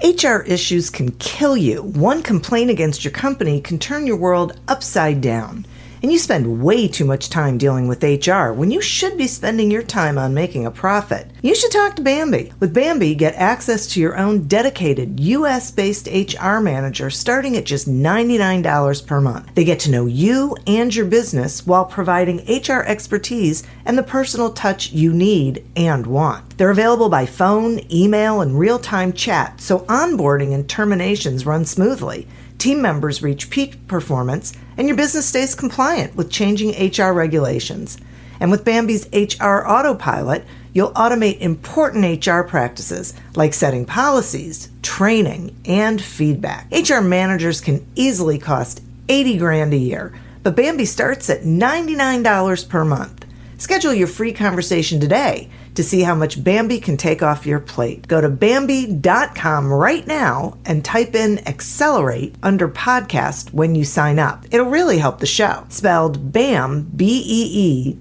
HR issues can kill you. One complaint against your company can turn your world upside down. And you spend way too much time dealing with HR when you should be spending your time on making a profit. You should talk to Bambi. With Bambi, get access to your own dedicated US-based HR manager starting at just $99 per month. They get to know you and your business while providing HR expertise and the personal touch you need and want. They're available by phone, email, and real-time chat, so onboarding and terminations run smoothly. Team members reach peak performance, and your business stays compliant with changing HR regulations. And with Bambi's HR Autopilot, you'll automate important HR practices like setting policies, training, and feedback. HR managers can easily cost $80,000 a year, but Bambi starts at $99 per month. Schedule your free conversation today to see how much Bambi can take off your plate. Go to Bambi.com right now and type in Accelerate under podcast when you sign up. It'll really help the show. Spelled BAM, BEE.com.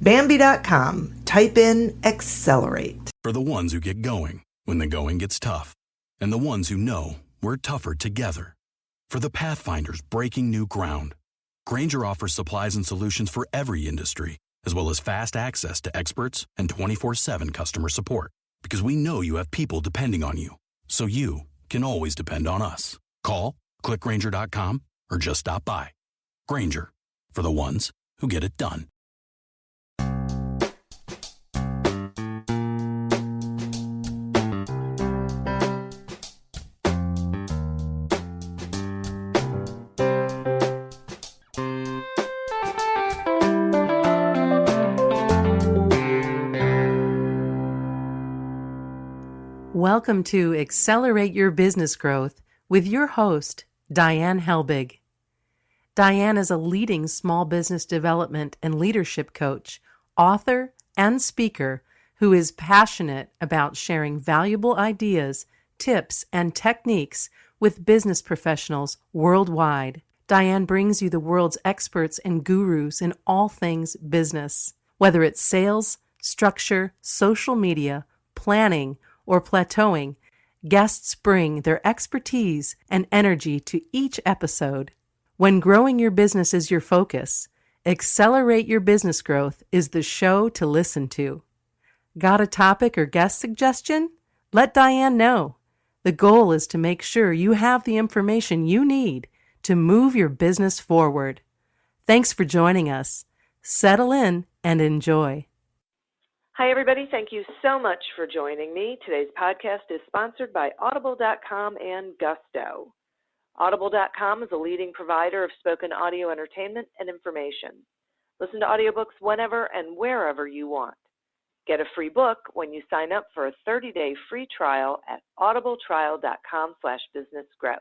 Bambi.com. Type in Accelerate. For the ones who get going when the going gets tough, and the ones who know we're tougher together. For the Pathfinders breaking new ground, Grainger offers supplies and solutions for every industry, as well as fast access to experts and 24/7 customer support. Because we know you have people depending on you, so you can always depend on us. Call, click Grainger.com, or just stop by. Grainger, for the ones who get it done. Welcome to Accelerate Your Business Growth with your host, Diane Helbig. Diane is a leading small business development and leadership coach, author, and speaker who is passionate about sharing valuable ideas, tips, and techniques with business professionals worldwide. Diane brings you the world's experts and gurus in all things business. Whether it's sales, structure, social media, planning, or plateauing, guests bring their expertise and energy to each episode. When growing your business is your focus, Accelerate Your Business Growth is the show to listen to. Got a topic or guest suggestion? Let Diane know. The goal is to make sure you have the information you need to move your business forward. Thanks for joining us. Settle in and enjoy. Hi, everybody. Thank you so much for joining me. Today's podcast is sponsored by Audible.com and Gusto. Audible.com is a leading provider of spoken audio entertainment and information. Listen to audiobooks whenever and wherever you want. Get a free book when you sign up for a 30-day free trial at audibletrial.com/businessgrowth.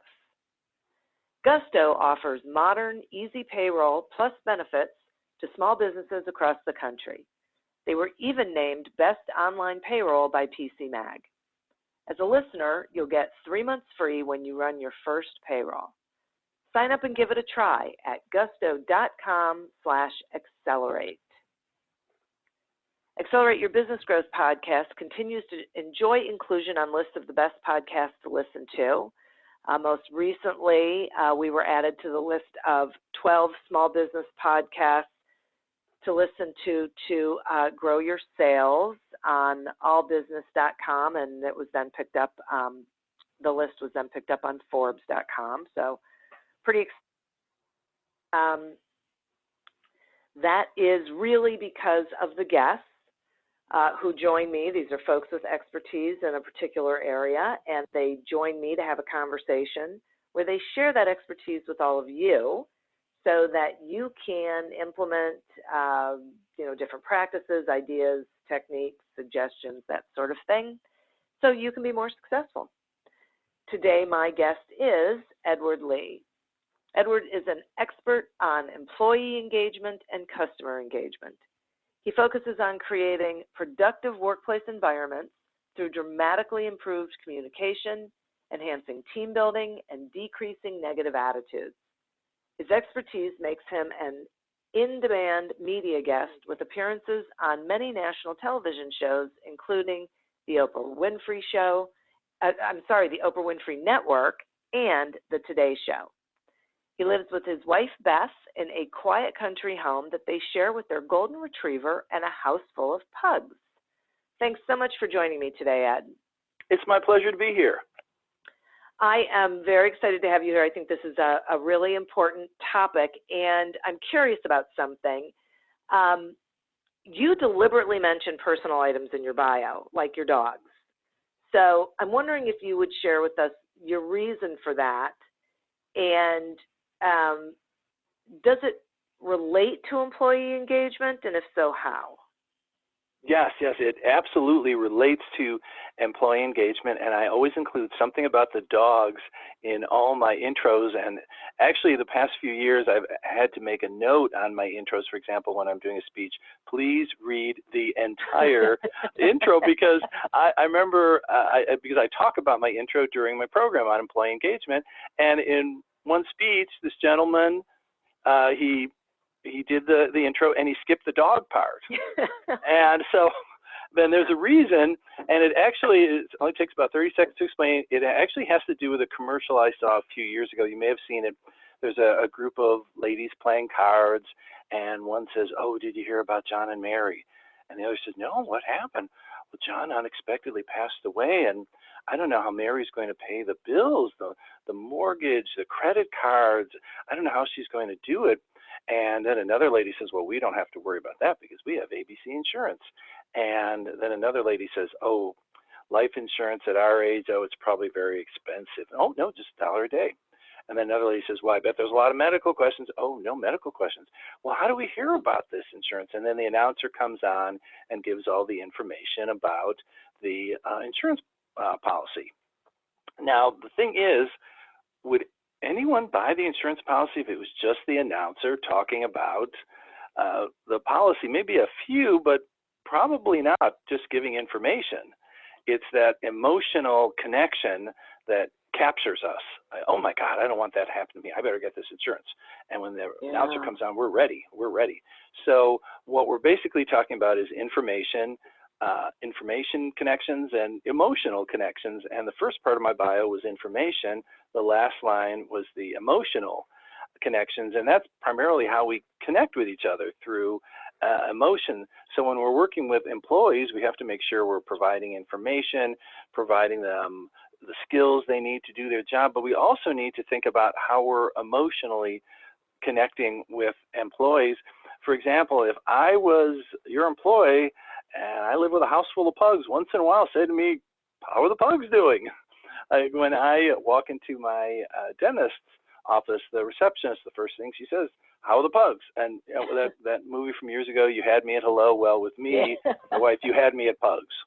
Gusto offers modern, easy payroll plus benefits to small businesses across the country. They were even named Best Online Payroll by PC Mag. As a listener, you'll get 3 months free when you run your first payroll. Sign up and give it a try at gusto.com/accelerate. Accelerate Your Business Growth podcast continues to enjoy inclusion on lists of the best podcasts to listen to. Most recently, we were added to the list of 12 small business podcasts to listen to grow your sales on allbusiness.com, and it was then picked up, the list was then picked up on Forbes.com, so pretty exciting. That is really because of the guests who join me. These are folks with expertise in a particular area, and they join me to have a conversation where they share that expertise with all of you, so that you can implement, different practices, ideas, techniques, suggestions, that sort of thing, so you can be more successful. Today, my guest is Edward Leigh. Edward is an expert on employee engagement and customer engagement. He focuses on creating productive workplace environments through dramatically improved communication, enhancing team building, and decreasing negative attitudes. His expertise makes him an in-demand media guest with appearances on many national television shows, including The Oprah Winfrey Show, the Oprah Winfrey Network and the Today Show. He lives with his wife, Beth, in a quiet country home that they share with their golden retriever and a house full of pugs. Thanks so much for joining me today, Ed. It's my pleasure to be here. I am very excited to have you here. I think this is a really important topic, and I'm curious about something. You deliberately mentioned personal items in your bio, like your dogs. So I'm wondering if you would share with us your reason for that, and does it relate to employee engagement, and if so, how? Yes, it absolutely relates to employee engagement, and I always include something about the dogs in all my intros. And actually, the past few years, I've had to make a note on my intros. For example, when I'm doing a speech, please read the entire intro, because I remember, because I talk about my intro during my program on employee engagement. And in one speech, this gentleman, he did the intro and he skipped the dog part. And so then there's a reason, and it only takes about 30 seconds to explain. It actually has to do with a commercial I saw a few years ago. You may have seen it. There's a group of ladies playing cards, and one says, "Oh, did you hear about John and Mary?" And the other says, "No, what happened?" "Well, John unexpectedly passed away, and I don't know how Mary's going to pay the bills, the mortgage, the credit cards. I don't know how she's going to do it." And then another lady says, "Well, we don't have to worry about that because we have ABC insurance." And then another lady says, "Oh, life insurance at our age, it's probably very expensive." "Oh, no, just $1 a day." And then another lady says, "Well, I bet there's a lot of medical questions." "Oh, no medical questions." "Well, how do we hear about this insurance?" And then the announcer comes on and gives all the information about the insurance policy. Now, the thing is, would anyone buy the insurance policy if it was just the announcer talking about the policy? Maybe a few, but probably not just giving information. It's that emotional connection that captures us. "Oh my God, I don't want that to happen to me. I better get this insurance." And when the announcer comes on, we're ready. So what we're basically talking about is information connections and emotional connections. And the first part of my bio was information. The last line was the emotional connections. And that's primarily how we connect with each other, through emotion. So when we're working with employees, we have to make sure we're providing information, providing them the skills they need to do their job. But we also need to think about how we're emotionally connecting with employees. For example, if I was your employee and I live with a house full of pugs, once in a while say to me, "How are the pugs doing?" When I walk into my dentist's office, the receptionist, the first thing she says, "How are the pugs?" And that movie from years ago, "You had me at hello." Well, with me, my wife, "You had me at pugs."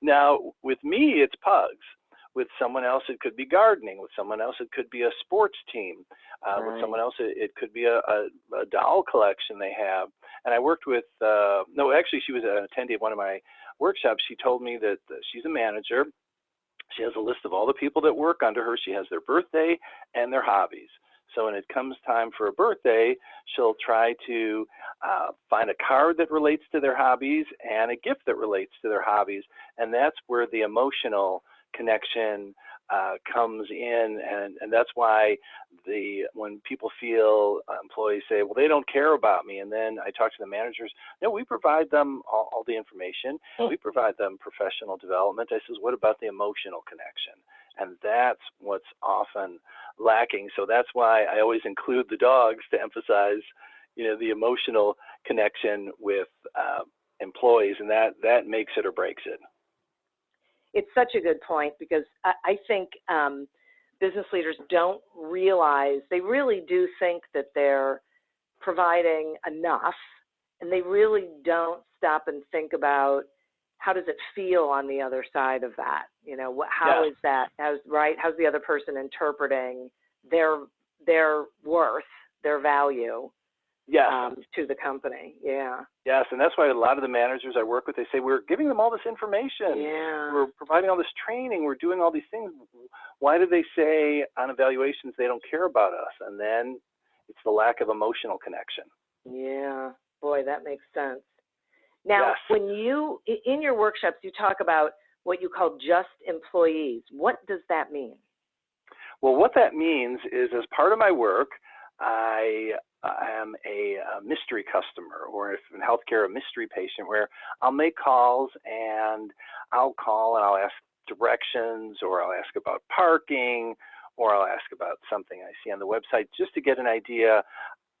Now, with me, it's pugs. With someone else, it could be gardening. With someone else, it could be a sports team. With someone else, it could be a doll collection they have. And I worked with, she was an attendee at one of my workshops. She told me that she's a manager. She has a list of all the people that work under her. She has their birthday and their hobbies. So when it comes time for a birthday, she'll try to find a card that relates to their hobbies and a gift that relates to their hobbies. And that's where the emotional connection comes in, and that's why when people feel, employees say, "Well, they don't care about me," and then I talk to the managers, "No, we provide them all the information. We provide them professional development." I says, "What about the emotional connection?" And that's what's often lacking. So that's why I always include the dogs, to emphasize, the emotional connection with employees, and that makes it or breaks it. It's such a good point, because I think business leaders don't realize, they really do think that they're providing enough, and they really don't stop and think about, how does it feel on the other side of that? How is that? How's the other person interpreting their worth, their value? Yes. To the company. Yeah. Yes, and that's why a lot of the managers I work with, they say, "We're giving them all this information. Yeah. We're providing all this training. We're doing all these things. Why do they say on evaluations they don't care about us?" And then it's the lack of emotional connection. Yeah. Boy, that makes sense. Now, Yes. when in your workshops, you talk about what you call just employees. What does that mean? Well, what that means is, as part of my work, I am a mystery customer, or if in healthcare, a mystery patient, where I'll make calls and I'll ask directions, or I'll ask about parking, or I'll ask about something I see on the website, just to get an idea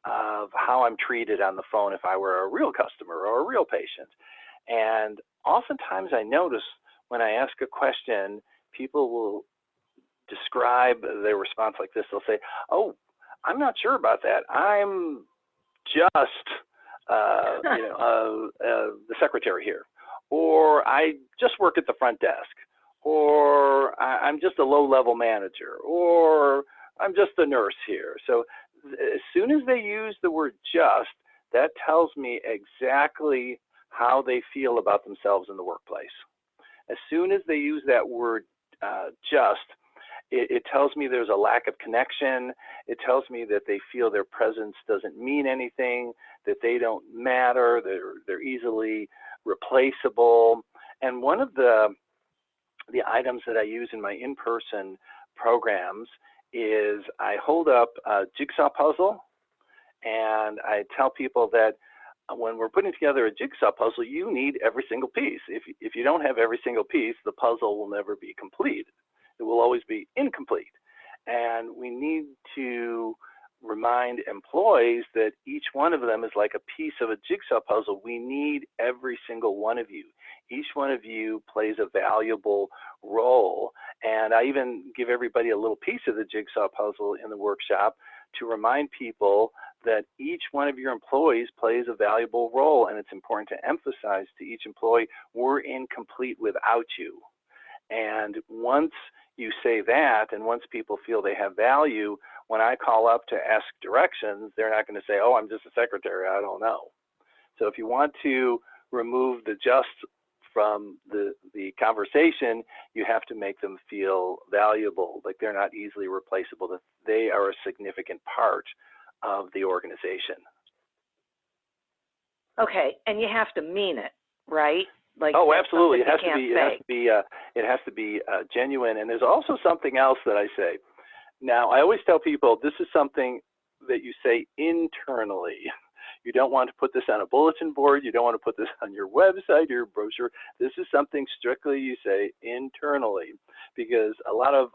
of how I'm treated on the phone if I were a real customer or a real patient. And oftentimes I notice when I ask a question, people will describe their response like this. They'll say, "Oh, I'm not sure about that. I'm just, the secretary here, or I just work at the front desk, or I'm just a low-level manager, or I'm just a nurse here." So as soon as they use the word "just," that tells me exactly how they feel about themselves in the workplace. As soon as they use that word "just," it tells me there's a lack of connection. It tells me that they feel their presence doesn't mean anything, that they don't matter, they're easily replaceable. And one of the items that I use in my in-person programs is I hold up a jigsaw puzzle, and I tell people that when we're putting together a jigsaw puzzle, you need every single piece. If you don't have every single piece, the puzzle will never be complete. It will always be incomplete. And we need to remind employees that each one of them is like a piece of a jigsaw puzzle. We need every single one of you. Each one of you plays a valuable role. And I even give everybody a little piece of the jigsaw puzzle in the workshop to remind people that each one of your employees plays a valuable role. And it's important to emphasize to each employee, we're incomplete without you. And once you say that, and once people feel they have value, when I call up to ask directions, they're not going to say, "Oh, I'm just a secretary, I don't know." So if you want to remove the "just" from the conversation, you have to make them feel valuable, like they're not easily replaceable, that they are a significant part of the organization. Okay, and you have to mean it, right? Like, oh, absolutely. It has to be genuine. And there's also something else that I say. Now, I always tell people this is something that you say internally. You don't want to put this on a bulletin board. You don't want to put this on your website, your brochure. This is something strictly you say internally, because a lot of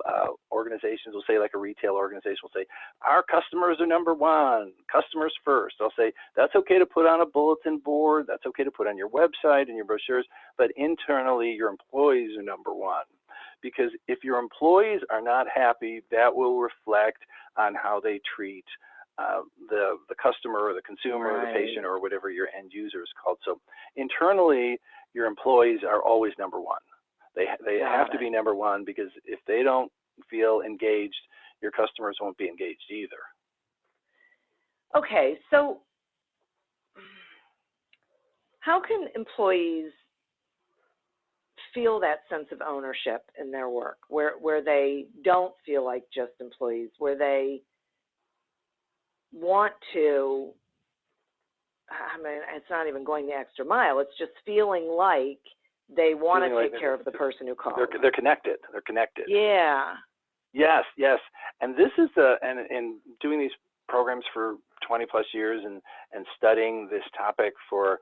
organizations will say, like a retail organization will say, "Our customers are number one, customers first." I'll say, that's okay to put on a bulletin board. That's okay to put on your website and your brochures, but internally your employees are number one. Because if your employees are not happy, that will reflect on how they treat the customer or the consumer or the patient or whatever your end user is called. So internally, your employees are always number one. They have to be number one, because if they don't feel engaged, your customers won't be engaged either. Okay, so how can employees feel that sense of ownership in their work, where they don't feel like just employees, where they want to, I mean, it's not even going the extra mile, it's just feeling like they want to take care of the person who calls. They're connected. They're connected. Yeah. Yes. And this is and doing these programs for 20 plus years and studying this topic for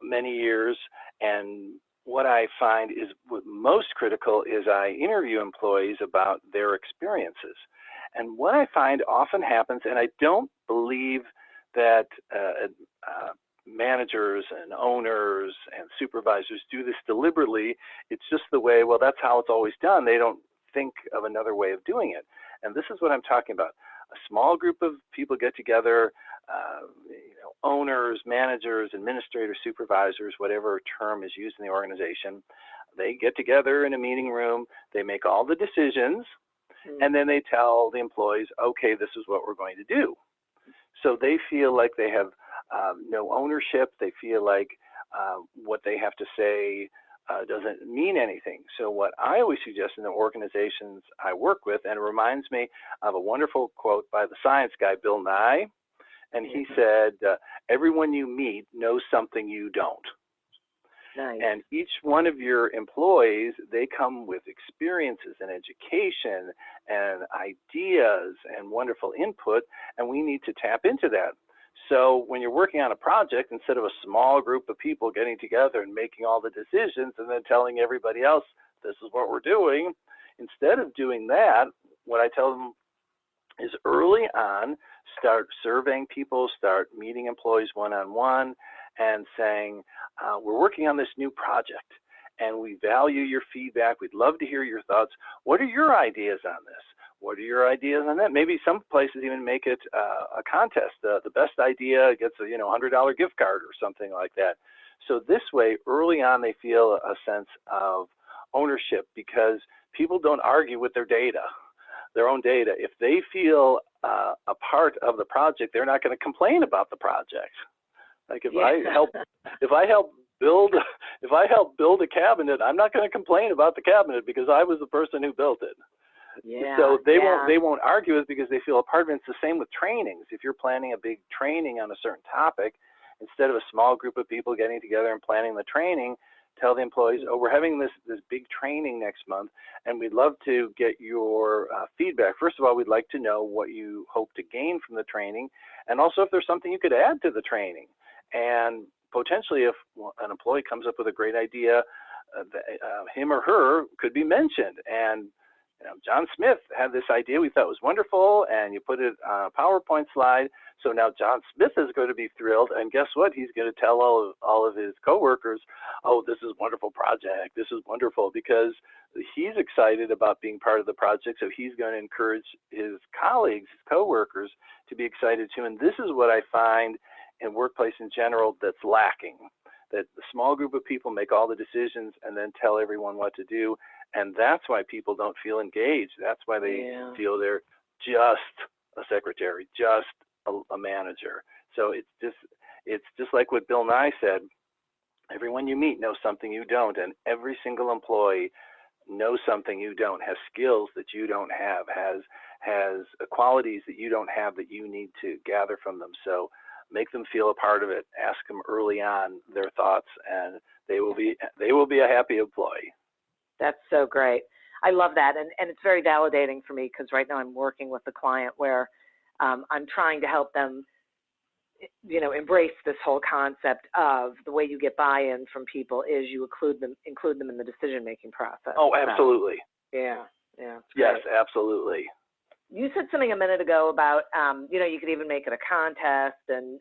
many years. And what I find is what most critical is I interview employees about their experiences. And what I find often happens, and I don't believe that managers and owners and supervisors do this deliberately. It's just the way, well, that's how it's always done. They don't think of another way of doing it. And this is what I'm talking about. A small group of people get together, owners, managers, administrators, supervisors, whatever term is used in the organization. They get together in a meeting room, they make all the decisions, and then they tell the employees, okay, this is what we're going to do. So they feel like they have no ownership. They feel like what they have to say doesn't mean anything. So what I always suggest in the organizations I work with, and it reminds me of a wonderful quote by the science guy, Bill Nye, and he said, everyone you meet knows something you don't. Nice. And each one of your employees, they come with experiences and education and ideas and wonderful input, and we need to tap into that. So when you're working on a project, instead of a small group of people getting together and making all the decisions and then telling everybody else, this is what we're doing, instead of doing that, what I tell them is early on, start surveying people, start meeting employees one-on-one and saying, we're working on this new project and we value your feedback. We'd love to hear your thoughts. What are your ideas on this? What are your ideas on that? Maybe some places even make it a contest. The best idea gets a $100 gift card or something like that. So this way, early on, they feel a sense of ownership because people don't argue with their data, their own data. If they feel a part of the project, they're not going to complain about the project. Like if I help build a cabinet, I'm not going to complain about the cabinet because I was the person who built it. Yeah. So they won't argue it because they feel a part of it. It's the same with trainings. If you're planning a big training on a certain topic, instead of a small group of people getting together and planning the training, tell the employees, oh, we're having this big training next month, and we'd love to get your feedback. First of all, we'd like to know what you hope to gain from the training, and also if there's something you could add to the training. And potentially, if an employee comes up with a great idea, him or her could be mentioned. And John Smith had this idea we thought was wonderful, and you put it on a PowerPoint slide. So now John Smith is going to be thrilled, and guess what? He's going to tell all of his coworkers, oh, this is a wonderful project. This is wonderful, because he's excited about being part of the project, so he's going to encourage his colleagues, his coworkers, to be excited too. And this is what I find in workplace in general that's lacking, that the small group of people make all the decisions and then tell everyone what to do. And that's why people don't feel engaged. That's why they feel they're just a secretary, just a manager. So it's just like what Bill Nye said. Everyone you meet knows something you don't, and every single employee knows something you don't, has skills that you don't have, has qualities that you don't have that you need to gather from them. So make them feel a part of it. Ask them early on their thoughts, and they will be a happy employee. That's so great. I love that, and it's very validating for me, because right now I'm working with a client where I'm trying to help them, embrace this whole concept of the way you get buy-in from people is you include them in the decision-making process. Oh, absolutely. Yeah. Yes, absolutely. You said something a minute ago about, you could even make it a contest and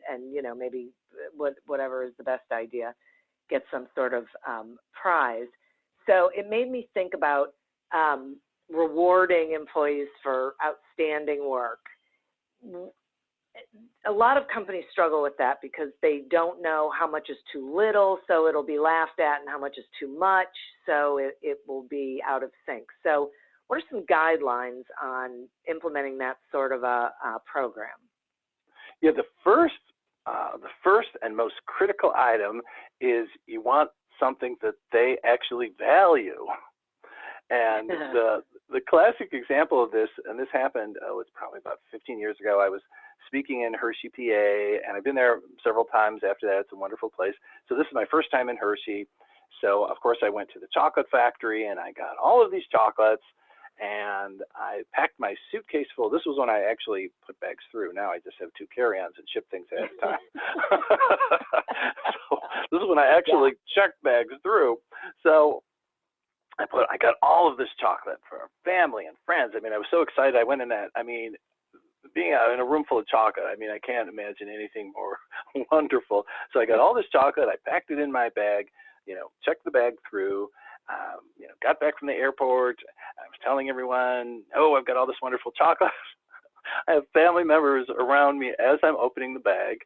maybe whatever is the best idea, get some sort of prize. So it made me think about rewarding employees for outstanding work. A lot of companies struggle with that because they don't know how much is too little, so it'll be laughed at, and how much is too much, so it will be out of sync. So what are some guidelines on implementing that sort of a program? Yeah, the first and most critical item is you want something that they actually value. And the classic example of this, and this happened, it's probably about 15 years ago. I was speaking in Hershey, PA, and I've been there several times after that. It's a wonderful place. So this is my first time in Hershey. So of course I went to the chocolate factory and I got all of these chocolates, and I packed my suitcase full. This was when I actually put bags through. Now I just have 2 carry-ons and ship things ahead of time. So this is when I actually checked bags through. So I got all of this chocolate for family and friends. I mean, I was so excited. I went in that, being out in a room full of chocolate, I can't imagine anything more wonderful. So I got all this chocolate. I packed it in my bag, checked the bag through, got back from the airport. I was telling everyone, oh, I've got all this wonderful chocolate. I have family members around me as I'm opening the bag,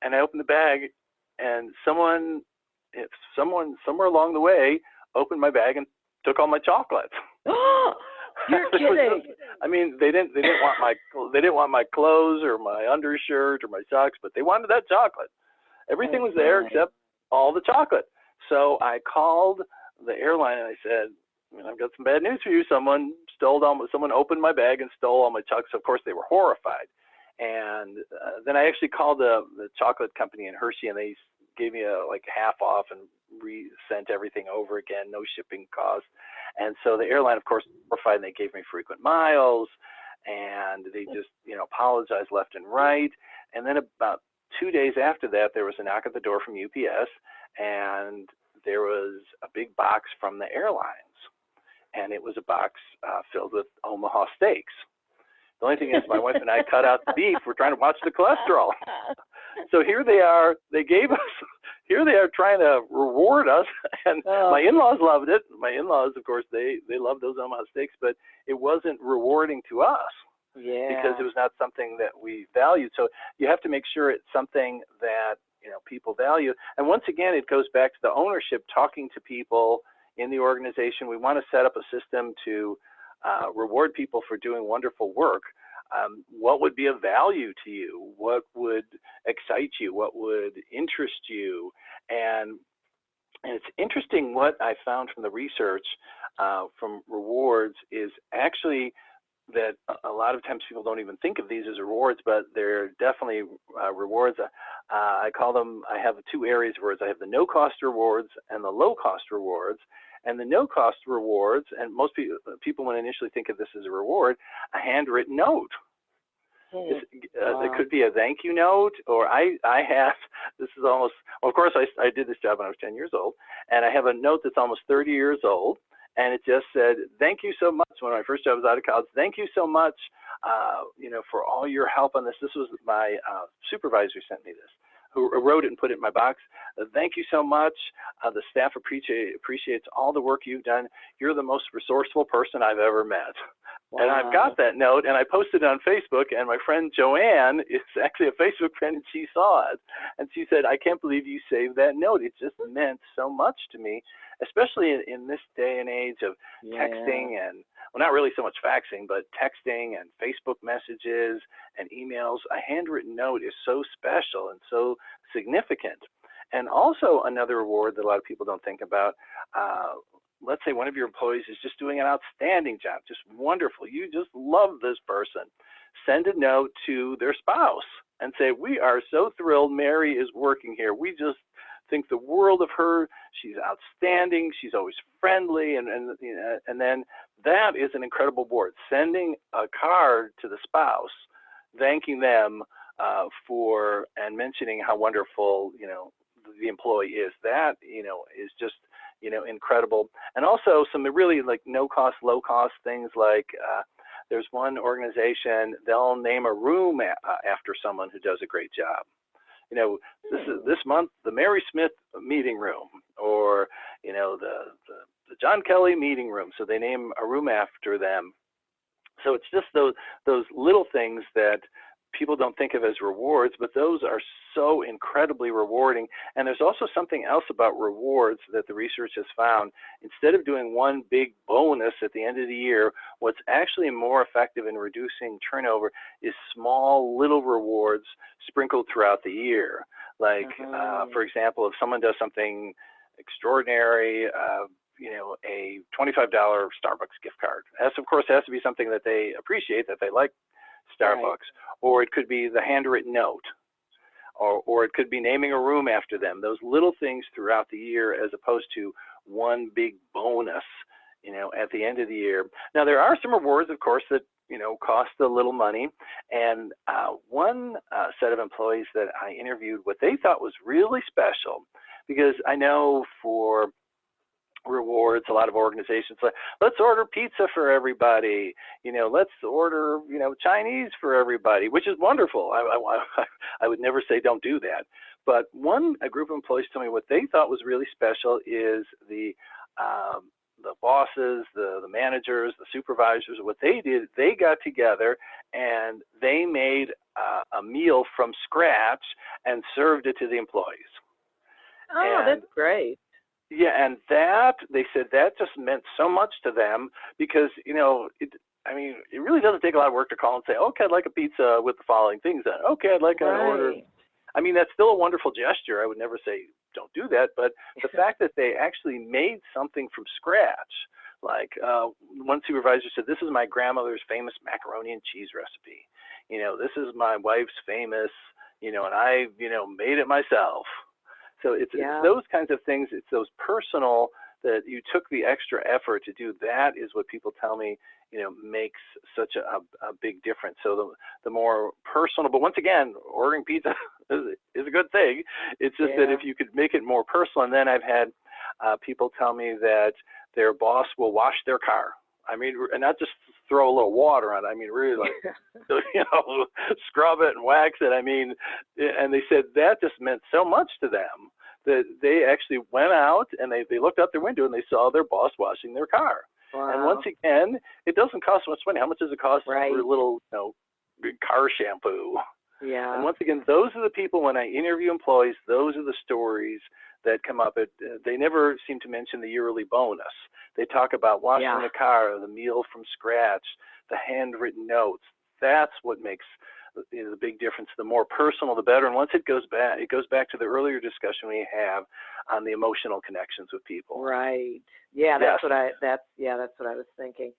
and I opened the bag, and someone somewhere along the way opened my bag and took all my chocolates. You're kidding. They didn't want my clothes or my undershirt or my socks, but they wanted that chocolate. Everything was there except all the chocolate. So I called the airline and I said, I've got some bad news for you. Someone opened my bag and stole all my chocolates. Of course, they were horrified. And then I actually called the chocolate company in Hershey, and they gave me like half off and sent everything over again, no shipping costs. And so the airline, of course, was horrified, and they gave me frequent miles, and they just, apologized left and right. And then about 2 days after that, there was a knock at the door from UPS, and there was a big box from the airlines, and it was a box filled with Omaha steaks. The only thing is, my wife and I cut out the beef. We're trying to watch the cholesterol. So here they are. Here they are trying to reward us. And my in-laws loved it. My in-laws, of course, they love those Omaha steaks, but it wasn't rewarding to us. Yeah. Because it was not something that we valued. So you have to make sure it's something that, people value. And once again, it goes back to the ownership, talking to people in the organization. We want to set up a system to reward people for doing wonderful work. What would be of value to you? What would excite you? What would interest you? And it's interesting what I found from the research from rewards is actually that a lot of times people don't even think of these as rewards, but they're definitely rewards. I call them, I have 2 areas of rewards. I have the no-cost rewards and the low-cost rewards. And the no-cost rewards, and most people when initially think of this as a reward, a handwritten note. It could be a thank you note, or I have, this is almost, well, of course I did this job when I was 10 years old, and I have a note that's almost 30 years old, and it just said, thank you so much. When my first job was out of college, thank you so much, for all your help on this. This was my supervisor sent me this, who wrote it and put it in my box. Thank you so much. The staff appreciates all the work you've done. You're the most resourceful person I've ever met. Wow. And I've got that note, and I posted it on Facebook, and my friend Joanne is actually a Facebook friend, and she saw it. And she said, I can't believe you saved that note. It just meant so much to me, especially in this day and age of texting and, well, not really so much faxing, but texting and Facebook messages and emails. A handwritten note is so special and so significant. And also another reward that a lot of people don't think about, let's say one of your employees is just doing an outstanding job, just wonderful. You just love this person. Send a note to their spouse and say, we are so thrilled Mary is working here. We just think the world of her. She's outstanding. She's always friendly. And then that is an incredible reward. Sending a card to the spouse, thanking them for and mentioning how wonderful, the employee is. That, is just, incredible. And also some really like no cost, low cost things like there's one organization, they'll name a room after someone who does a great job. This month, the Mary Smith meeting room, or, the John Kelly meeting room. So they name a room after them. So it's just those little things that people don't think of as rewards, but those are so incredibly rewarding. And there's also something else about rewards that the research has found. Instead of doing one big bonus at the end of the year, what's actually more effective in reducing turnover is small little rewards sprinkled throughout the year. Like, for example, if someone does something extraordinary, a $25 Starbucks gift card. That, of course, has to be something that they appreciate, that they like Starbucks. Right. Or it could be the handwritten note, or it could be naming a room after them. Those little things throughout the year, as opposed to one big bonus, at the end of the year. Now, there are some rewards, of course, that, cost a little money. And one set of employees that I interviewed, what they thought was really special, because I know for rewards, a lot of organizations like, let's order pizza for everybody, let's order, Chinese for everybody, which is wonderful. I would never say don't do that. But a group of employees told me what they thought was really special is the bosses, the managers, the supervisors. What they did, they got together and they made a meal from scratch and served it to the employees. Oh, that's great. Yeah, and they said that just meant so much to them, because, it really doesn't take a lot of work to call and say, okay, I'd like a pizza with the following things on it. Okay, I'd like an order. That's still a wonderful gesture. I would never say don't do that, but the fact that they actually made something from scratch, like one supervisor said, this is my grandmother's famous macaroni and cheese recipe. This is my wife's famous, and I, made it myself. So it's those kinds of things. It's those personal that you took the extra effort to do. That is what people tell me, makes such a big difference. So the more personal, but once again, ordering pizza is a good thing. It's just that if you could make it more personal. And then I've had people tell me that their boss will wash their car. I mean, and not just throw a little water on it. I mean, really scrub it and wax it. I mean, and they said that just meant so much to them that they actually went out and they looked out their window and they saw their boss washing their car. Wow. And once again, it doesn't cost much money. How much does it cost for a little, car shampoo? Yeah. And once again, those are the people, when I interview employees, those are the stories that come up. They never seem to mention the yearly bonus. They talk about washing the car, the meal from scratch, the handwritten notes. That's what makes the big difference. The more personal, the better. And once it goes back to the earlier discussion we have on the emotional connections with people. Right. Yeah, that's what I was thinking.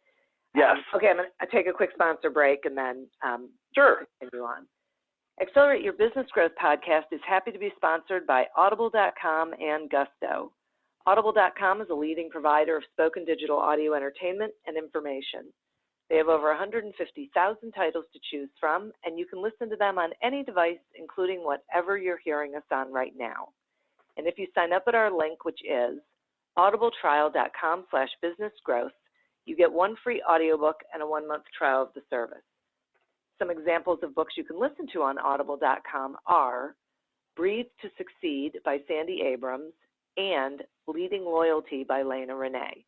Yes. Okay, I'm going to take a quick sponsor break and then continue on. Accelerate Your Business Growth podcast is happy to be sponsored by Audible.com and Gusto. Audible.com is a leading provider of spoken digital audio entertainment and information. They have over 150,000 titles to choose from, and you can listen to them on any device, including whatever you're hearing us on right now. And if you sign up at our link, which is audibletrial.com/businessgrowth, you get one free audiobook and a 1-month trial of the service. Some examples of books you can listen to on audible.com are Breathe to Succeed by Sandy Abrams and Leading Loyalty by Lena Renee.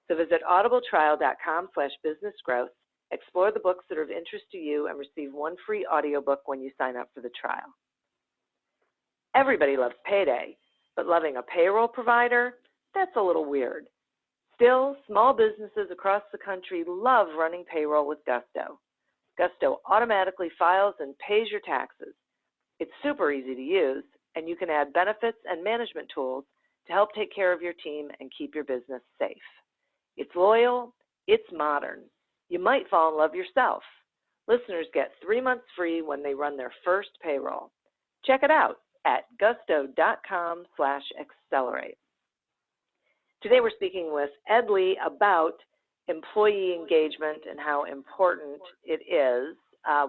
So visit audibletrial.com/businessgrowth, explore the books that are of interest to you, and receive one free audiobook when you sign up for the trial. Everybody loves payday, but loving a payroll provider, that's a little weird. Still, small businesses across the country love running payroll with Gusto. Gusto automatically files and pays your taxes. It's super easy to use, and you can add benefits and management tools to help take care of your team and keep your business safe. It's loyal, it's modern. You might fall in love yourself. Listeners get 3 months free when they run their first payroll. Check it out at gusto.com/accelerate. Today we're speaking with Ed Leigh about employee engagement and how important it is,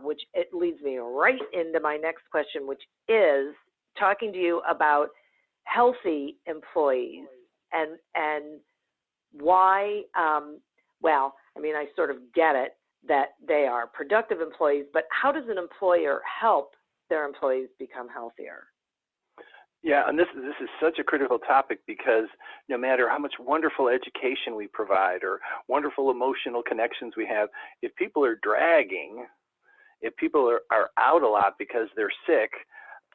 which it leads me right into my next question, which is talking to you about healthy employees and why, I sort of get it that they are productive employees, but how does an employer help their employees become healthier? Yeah, and this is such a critical topic because no matter how much wonderful education we provide or wonderful emotional connections we have, if people are dragging, if people are out a lot because they're sick,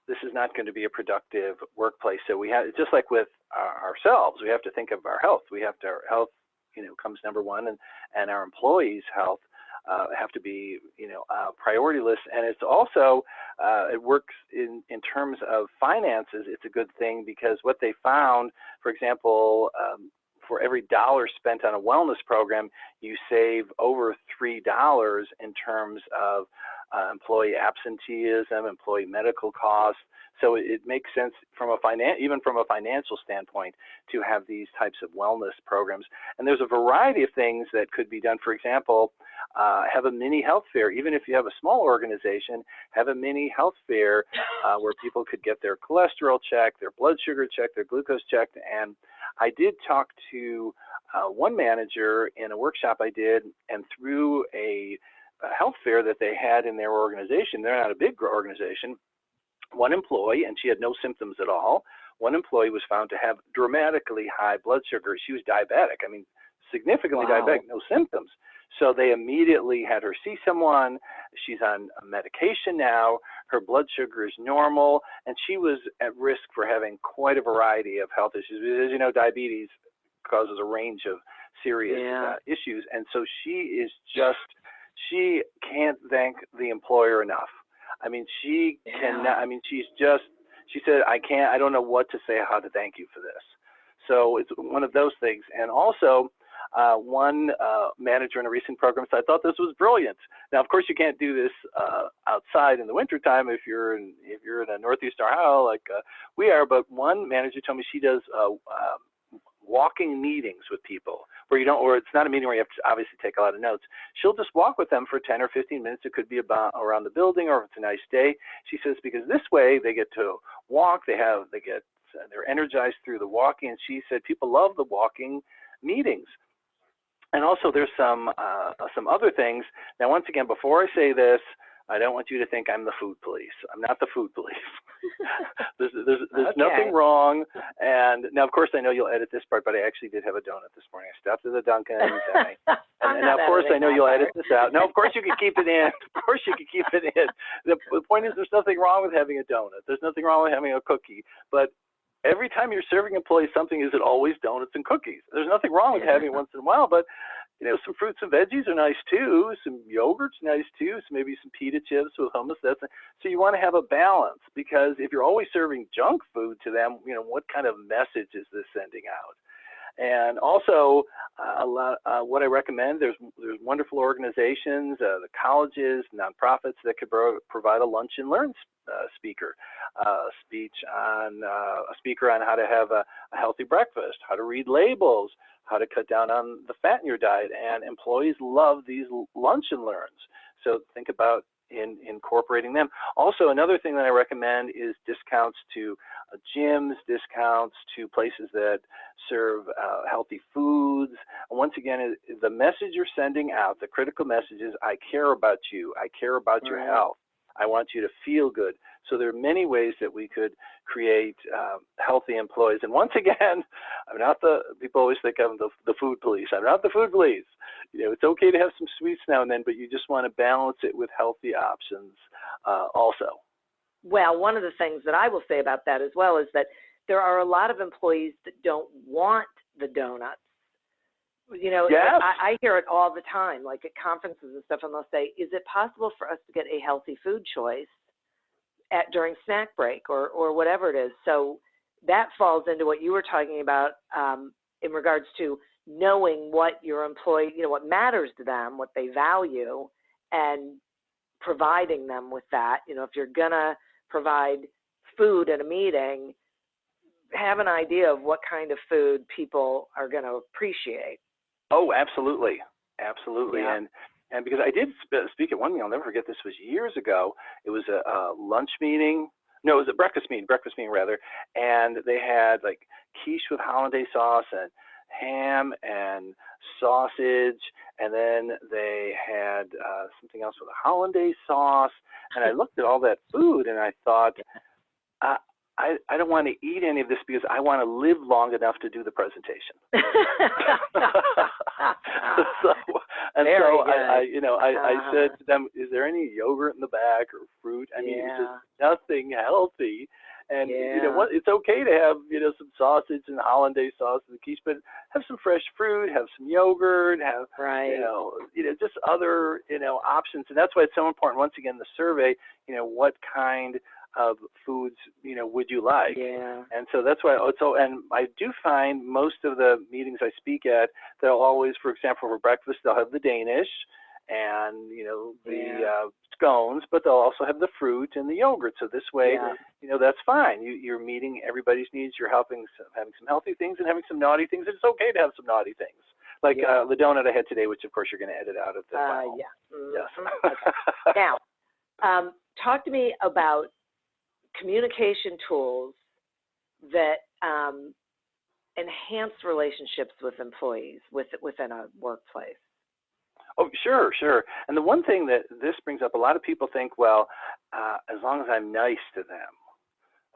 this is not going to be a productive workplace. So we have, just like with ourselves, we have to think of our health. Our health, comes number one, and our employees' health have to be, priority list. And it's also, it works in terms of finances. It's a good thing because what they found, for example, for every dollar spent on a wellness program, you save over $3 in terms of employee absenteeism, employee medical costs. So it makes sense even from a financial standpoint to have these types of wellness programs. And there's a variety of things that could be done. For example, have a mini health fair. Even if you have a small organization, have a mini health fair where people could get their cholesterol checked, their blood sugar checked, their glucose checked. And I did talk to one manager in a workshop I did, and through a health fair that they had in their organization, they're not a big organization, one employee, and she had no symptoms at all, one employee was found to have dramatically high blood sugar. She was diabetic, significantly diabetic, no symptoms. So they immediately had her see someone. She's on medication now. Her blood sugar is normal, and she was at risk for having quite a variety of health issues. As you know, diabetes causes a range of serious issues, and so she can't thank the employer enough. She cannot. She said, I don't know what to say, how to thank you for this. So it's one of those things. And also, One manager in a recent program said, I thought this was brilliant. Now, of course, you can't do this outside in the wintertime if you're in a Northeast Ohio like we are, but one manager told me she does walking meetings with people where you don't, or it's not a meeting where you have to obviously take a lot of notes. She'll just walk with them for 10 or 15 minutes. It could be about around the building, or if it's a nice day. She says, because this way they get to walk, they're energized through the walking. And she said people love the walking meetings. And also there's some other things. Now, once again, before I say this, I don't want you to think I'm the food police. I'm not the food police. there's Okay. nothing wrong. And now, of course, I know you'll edit this part, but I actually did have a donut this morning. I stopped at the Dunkin's. And now, of course, I know you'll edit this out. No, of course, you can keep it in. Of course, you can keep it in. The point is, there's nothing wrong with having a donut. There's nothing wrong with having a cookie. But every time you're serving employees something, is it always donuts and cookies? There's nothing wrong with having it once in a while, but some fruits and veggies are nice too. Some yogurt's nice too. So maybe some pita chips with hummus. So you want to have a balance, because if you're always serving junk food to them, what kind of message is this sending out? And also, what I recommend, there's wonderful organizations, the colleges, nonprofits that could provide a lunch and learn speaker, a speaker on how to have a healthy breakfast, how to read labels, how to cut down on the fat in your diet. And employees love these lunch and learns. So think about incorporating them. Also, another thing that I recommend is discounts to gyms, discounts to places that serve healthy foods. And once again, the message you're sending out, the critical message is, I care about you. I care about your health. I want you to feel good. So there are many ways that we could create healthy employees. And once again, I'm not people always think I'm the food police. I'm not the food police. It's okay to have some sweets now and then, but you just want to balance it with healthy options also. Well, one of the things that I will say about that as well is that there are a lot of employees that don't want the donuts. Yes. I hear it all the time, like at conferences and stuff, and they'll say, is it possible for us to get a healthy food choice during snack break or whatever it is? So that falls into what you were talking about in regards to knowing what your employee, what matters to them, what they value, and providing them with that. If you're going to provide food at a meeting, have an idea of what kind of food people are going to appreciate. Oh, absolutely. Absolutely. Yeah. And because I did speak at one meeting, I'll never forget, this was years ago. It was a lunch meeting. No, it was a breakfast meeting rather. And they had like quiche with hollandaise sauce and ham and sausage. And then they had something else with a hollandaise sauce. And I looked at all that food and I thought, I don't want to eat any of this because I want to live long enough to do the presentation. I said to them, is there any yogurt in the back or fruit? I mean, it's just nothing healthy. And it's okay to have some sausage and hollandaise sauce and quiche, but have some fresh fruit, have some yogurt, have just other options. And that's why it's so important. Once again, the survey, what kind of foods would you like? And so that's why and I do find most of the meetings I speak at, they'll always, for example, for breakfast they'll have the Danish and the scones, but they'll also have the fruit and the yogurt. So this way that's fine. You're meeting everybody's needs. You're having some healthy things and having some naughty things. It's okay to have some naughty things, like the donut I had today, which of course you're going to edit out of the file. Yes. Okay. Now talk to me about communication tools that enhance relationships with employees within a workplace. Oh, sure. And the one thing that this brings up, a lot of people think, well, as long as I'm nice to them,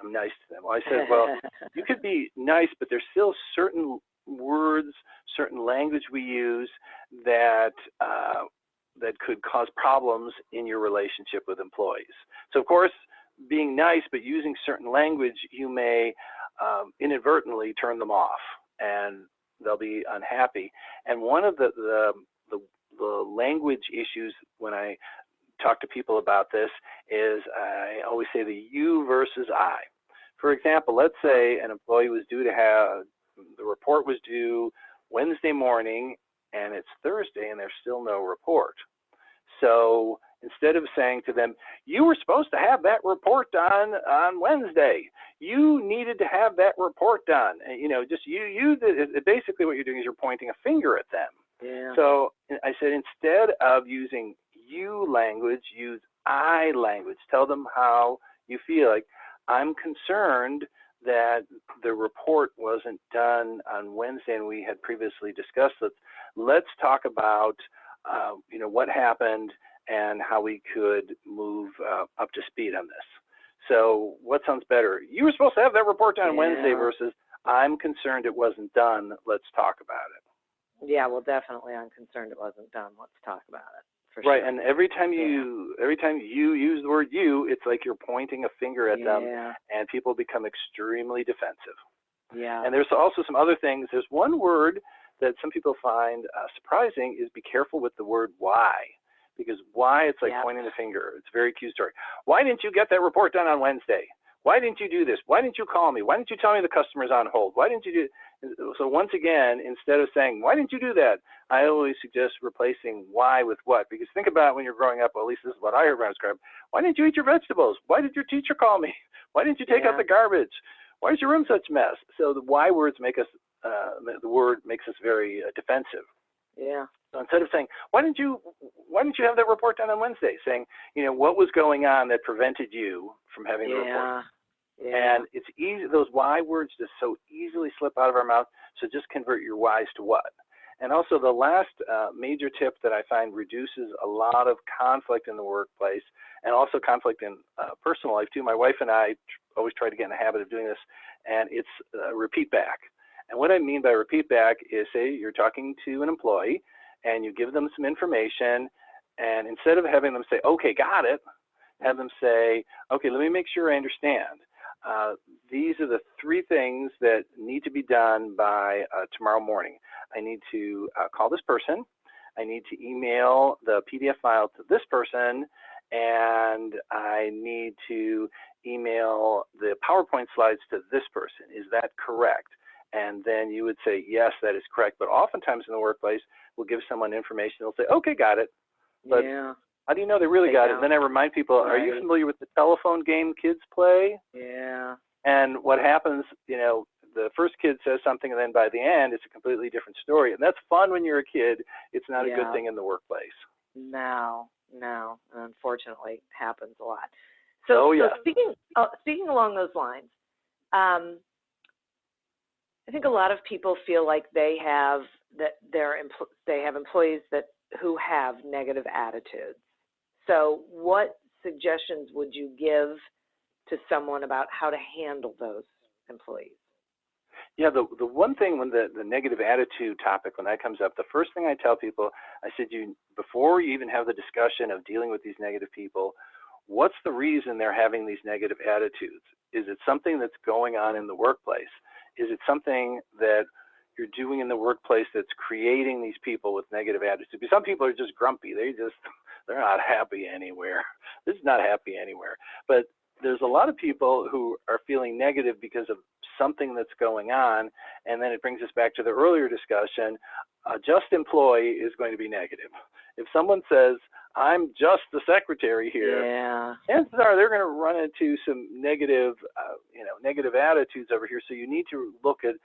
I'm nice to them. Well, I said, well, you could be nice, but there's still certain words, certain language we use that could cause problems in your relationship with employees. So, of course, being nice but using certain language, you may inadvertently turn them off, and they'll be unhappy. And one of the language issues when I talk to people about this is I always say the you versus I. For example, let's say an employee was due to have, the report was due Wednesday morning and it's Thursday and there's still no report. So instead of saying to them, you were supposed to have that report done on Wednesday, you needed to have that report done. And, basically what you're doing is you're pointing a finger at them. Yeah. So I said, instead of using you language, use I language. Tell them how you feel. Like, I'm concerned that the report wasn't done on Wednesday and we had previously discussed it. Let's talk about, what happened and how we could move up to speed on this. So what sounds better? You were supposed to have that report done on Wednesday versus I'm concerned it wasn't done. Let's talk about it. Yeah, well, definitely I'm concerned it wasn't done. Let's talk about it. Right, sure. And every time you use the word you, it's like you're pointing a finger at them, and people become extremely defensive. Yeah. And there's also some other things. There's one word that some people find surprising is be careful with the word why, because why, it's like pointing the finger. It's very accusatory. Why didn't you get that report done on Wednesday? Why didn't you do this? Why didn't you call me? Why didn't you tell me the customer's on hold? Why didn't you do? So once again, instead of saying, why didn't you do that? I always suggest replacing why with what, because think about when you're growing up, well, at least this is what I heard when I was growing up. Why didn't you eat your vegetables? Why did your teacher call me? Why didn't you take out the garbage? Why is your room such a mess? So the why words make us, the word makes us very defensive. Yeah. So instead of saying, why didn't you have that report done on Wednesday? Saying, what was going on that prevented you from having the report? Yeah. And it's easy, those why words just so easily slip out of our mouth. So just convert your whys to what. And also the last major tip that I find reduces a lot of conflict in the workplace and also conflict in personal life too. My wife and I always try to get in the habit of doing this, and it's repeat back. And what I mean by repeat back is, say you're talking to an employee and you give them some information, and instead of having them say, okay, got it, have them say, okay, let me make sure I understand. These are the 3 things that need to be done by tomorrow morning. I need to call this person. I need to email the PDF file to this person, and I need to email the PowerPoint slides to this person. Is that correct? And then you would say, yes, that is correct. But oftentimes in the workplace, we'll give someone information. They'll say, okay, got it. But how do you know they really got it? And then I remind people, are you familiar with the telephone game kids play? Yeah. And what happens, the first kid says something, and then by the end, it's a completely different story. And that's fun when you're a kid. It's not a good thing in the workplace. No, unfortunately, happens a lot. So speaking along those lines, I think a lot of people feel like they have employees who have negative attitudes. So what suggestions would you give to someone about how to handle those employees? Yeah, the one thing when the negative attitude topic, when that comes up, the first thing I tell people, I said, before you even have the discussion of dealing with these negative people, what's the reason they're having these negative attitudes? Is it something that's going on in the workplace? Is it something that you're doing in the workplace that's creating these people with negative attitudes? Because some people are just grumpy. They're not happy anywhere. This is not happy anywhere. But there's a lot of people who are feeling negative because of something that's going on, and then it brings us back to the earlier discussion. A just employee is going to be negative. If someone says, I'm just the secretary here, chances are they're going to run into some negative attitudes over here. So you need to look at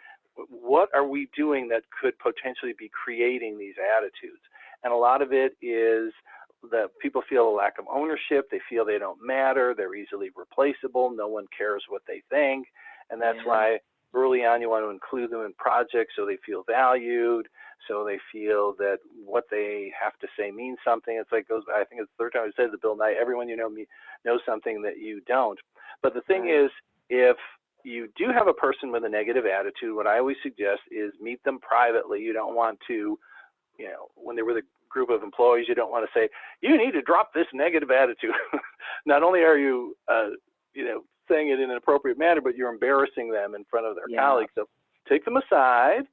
what are we doing that could potentially be creating these attitudes. And a lot of it is that people feel a lack of ownership. They feel they don't matter. They're easily replaceable. No one cares what they think. And that's why early on you want to include them in projects so they feel valued, so they feel that what they have to say means something. It's like I think it's the third time I said to Bill Nye, everyone you know knows something that you don't. But the thing is, if you do have a person with a negative attitude, what I always suggest is meet them privately. You don't want to, when they're with a group of employees, you don't want to say, you need to drop this negative attitude. Not only are you, saying it in an appropriate manner, but you're embarrassing them in front of their colleagues. So take them aside.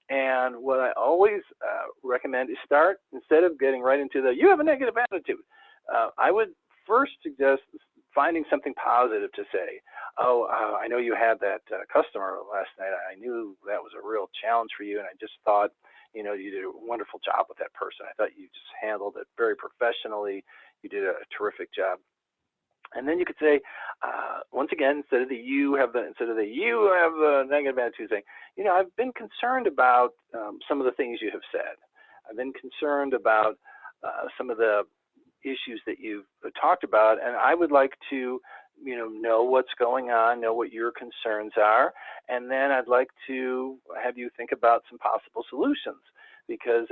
And what I always recommend is start, instead of getting right into you have a negative attitude, I would first suggest finding something positive to say. I know you had that customer last night. I knew that was a real challenge for you, and I just thought, you did a wonderful job with that person. I thought you just handled it very professionally. You did a terrific job. And then you could say, once again, instead of the you have the negative attitude, saying, I've been concerned about some of the things you have said. I've been concerned about some of the issues that you've talked about, and I would like to, know what's going on, know what your concerns are, and then I'd like to have you think about some possible solutions. Because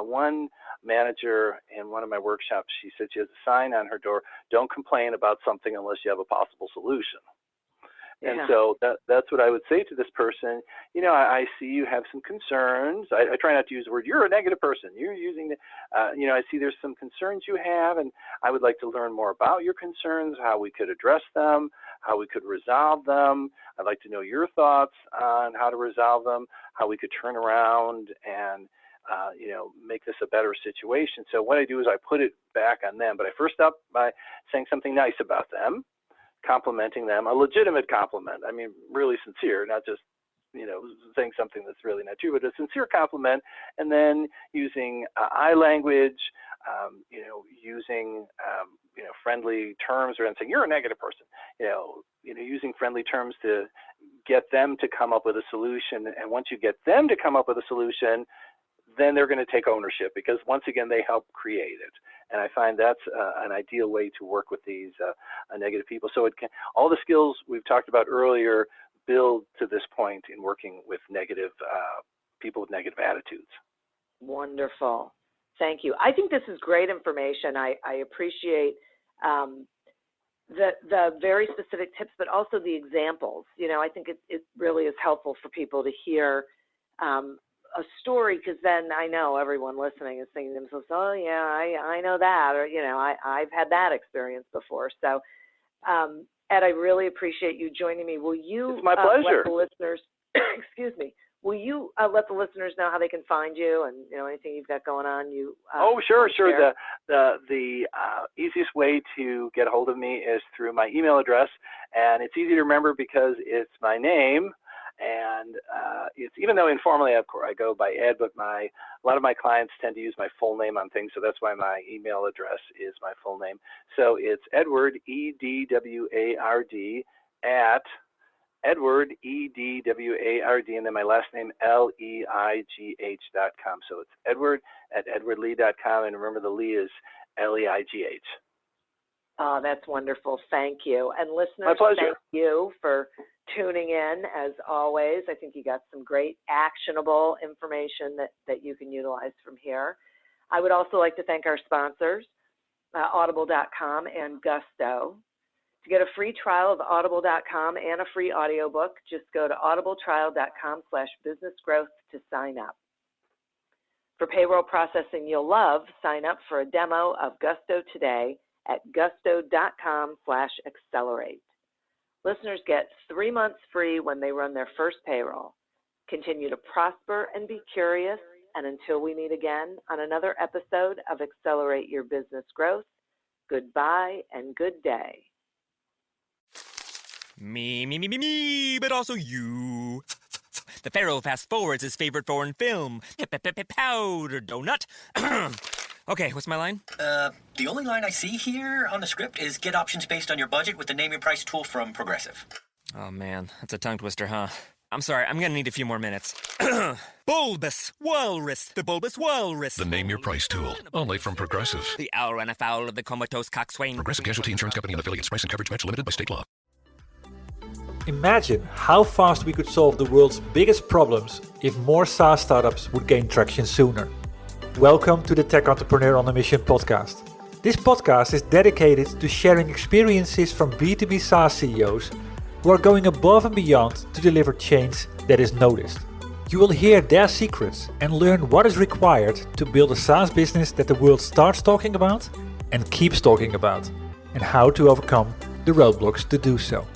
one manager in one of my workshops, she said she has a sign on her door, "Don't complain about something unless you have a possible solution." Yeah. And so that's what I would say to this person. I see you have some concerns. I try not to use the word, "You're a negative person." You're using the, I see there's some concerns you have, and I would like to learn more about your concerns, how we could address them, how we could resolve them. I'd like to know your thoughts on how to resolve them, how we could turn around and make this a better situation. So what I do is I put it back on them, but I first up by saying something nice about them, complimenting them, a legitimate compliment. I mean, really sincere, not just, saying something that's really not true, but a sincere compliment, and then using I language, using, friendly terms, or saying, "You're a negative person," using friendly terms to get them to come up with a solution. And once you get them to come up with a solution, then they're going to take ownership, because once again, they help create it. And I find that's an ideal way to work with these negative people. So all the skills we've talked about earlier build to this point in working with negative people with negative attitudes. Wonderful. Thank you. I think this is great information. I appreciate the very specific tips, but also the examples. I think it really is helpful for people to hear a story, because then I know everyone listening is thinking to themselves, "Oh yeah, I know that," or I've had that experience before. So Ed, I really appreciate you joining me. Will you It's my pleasure. Let the listeners excuse me, will you let the listeners know how they can find you, and anything you've got going on? Sure. The easiest way to get a hold of me is through my email address, and it's easy to remember because it's my name. And it's, even though informally, of course, I go by Ed, but a lot of my clients tend to use my full name on things, so that's why my email address is my full name. So it's Edward, EDWARD, at Edward, EDWARD, and then my last name, LEIGH.com. So it's Edward at edwardleigh.com, and remember the Leigh is LEIGH. Oh, that's wonderful. Thank you. And listeners, my pleasure. Thank you for tuning in. As always, I think you got some great actionable information that you can utilize from here. I would also like to thank our sponsors, Audible.com and Gusto. To get a free trial of Audible.com and a free audiobook, just go to audibletrial.com/businessgrowth to sign up. For payroll processing you'll love, sign up for a demo of Gusto today at gusto.com/accelerate. Listeners get 3 months free when they run their first payroll. Continue to prosper and be curious, and until we meet again on another episode of Accelerate Your Business Growth, goodbye and good day. Me, but also you. The Pharaoh fast forwards his favorite foreign film, Powder Donut. Okay, what's my line? The only line I see here on the script is get options based on your budget with the Name Your Price tool from Progressive. Oh man, that's a tongue twister, huh? I'm sorry, I'm gonna need a few more minutes. Bulbous Walrus, the Bulbous Walrus. The Name Your Price tool, only from Progressive. The owl ran afoul of the comatose coxswain. Progressive Casualty Insurance Company and affiliates. Price and coverage match limited by state law. Imagine how fast we could solve the world's biggest problems if more SaaS startups would gain traction sooner. Welcome to the Tech Entrepreneur on a Mission podcast. This podcast is dedicated to sharing experiences from B2B SaaS CEOs who are going above and beyond to deliver change that is noticed. You will hear their secrets and learn what is required to build a SaaS business that the world starts talking about and keeps talking about, and how to overcome the roadblocks to do so.